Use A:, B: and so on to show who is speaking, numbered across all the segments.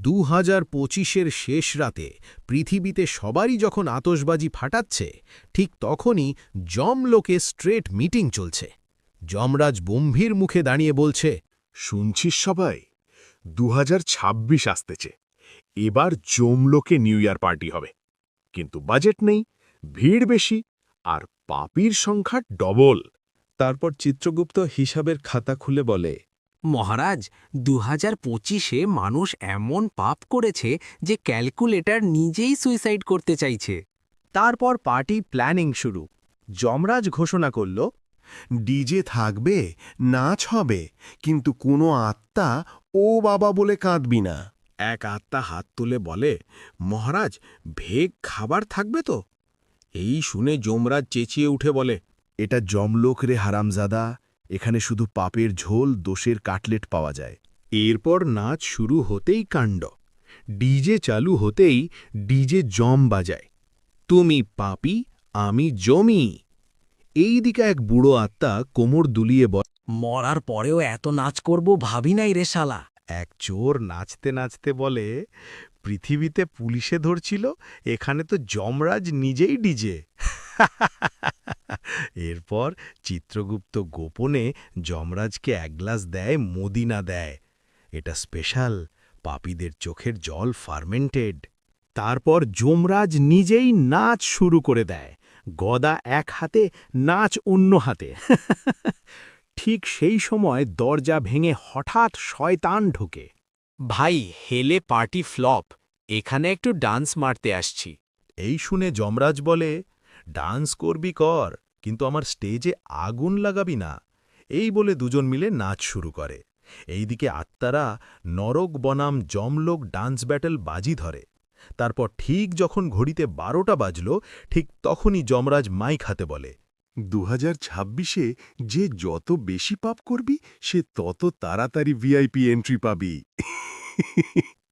A: 2025-এর শেষ রাতে পৃথিবীতে সবারই যখন আতশবাজি ফাটাচ্ছে, ঠিক তখনই যমলোকে স্ট্রেট মিটিং চলছে। যমরাজ গম্ভীর মুখে দাঁড়িয়ে বলছে,
B: শুনছিস সবাই, 2026 আসতেছে। এবার যমলোকে নিউ ইয়ার পার্টি হবে, কিন্তু বাজেট নেই, ভিড় বেশি, আর পাপীর সংখ্যা ডবল।
C: তারপর চিত্রগুপ্ত হিসাবের খাতা খুলে বলে,
D: মহারাজ, 2025-এ মানুষ এমন পাপ করেছে যে ক্যালকুলেটর নিজেই সুইসাইড করতে চাইছে।
A: তারপর পার্টি প্ল্যানিং শুরু। যমরাজ ঘোষণা করল,
E: ডিজে থাকবে, নাচ হবে, কিন্তু কোনো আত্মা ও বাবা বলে কাঁদবি না।
A: এক আত্মা হাত তুলে বলে, মহারাজ, ভেগ খাবার থাকবে তো? এই শুনে যমরাজ চেঁচিয়ে উঠে বলে,
E: এটা যমলোক রে হারামজাদা, এখানে শুধু পাপের ঝোল, দোষের কাটলেট পাওয়া যায়।
A: এরপর নাচ শুরু হতেই কাণ্ড। ডিজে চালু হতেই ডিজে জম বাজায়, তুমি পাপী, আমি জমি। এই দিকে এক বুড়ো আত্মা কোমর দুলিয়ে
D: মরার পরেও এত নাচ করব ভাবি নাই রে শালা।
A: এক চোর নাচতে নাচতে বলে, পৃথিবীতে পুলিশে ধরছিল, এখানে তো যমরাজ নিজেই ডিজে। এরপর চিত্রগুপ্ত গোপনে যমরাজকে এক গ্লাস দেয়, মদিনা দেয়। এটা স্পেশাল, পাপীদের চোখের জল ফার্মেন্টেড। তারপর যমরাজ নিজেই নাচ শুরু করে দেয়, গদা এক হাতে, নাচ অন্য হাতে। ঠিক সেই সময় দরজা ভেঙে হঠাৎ শয়তান ঢোকে।
D: ভাই, হেলে পার্টি ফ্লপ, এখানে একটু ডান্স মারতে আসছি।
A: এই শুনে যমরাজ বলে, ডান্স করবি কর, কিন্তু আমার স্টেজে আগুন লাগাবি না। এই বলে দুজন মিলে নাচ শুরু করে। এইদিকে আত্মারা নরক বনাম যমলোক ডান্স ব্যাটল বাজি ধরে। তারপর ঠিক যখন ঘড়িতে 12টা বাজল, ঠিক তখনই যমরাজ মাইক হাতে বলে,
E: 2026-এ যে যত বেশি পাপ করবি, সে তত তাড়াতাড়ি ভিআইপি এন্ট্রি পাবি।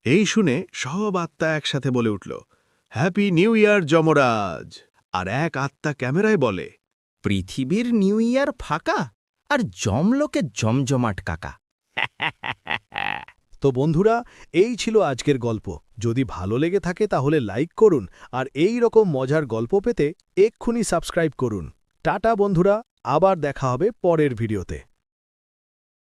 A: এই শুনে সব আত্মা একসাথে বলে উঠল, হ্যাপি নিউ ইয়ার যমরাজ। আর এক আত্মা ক্যামেরায় বলে,
D: পৃথিবীর নিউ ইয়ার ফাঁকা, আর যমলোকে জমজমাট কাকা।
A: তো বন্ধুরা, এই ছিল আজকের গল্প। যদি ভালো লেগে থাকে তাহলে লাইক করুন, আর এই রকম মজার গল্প পেতে এক্ষুনি সাবস্ক্রাইব করুন। টাটা বন্ধুরা, আবার দেখা হবে পরের ভিডিওতে।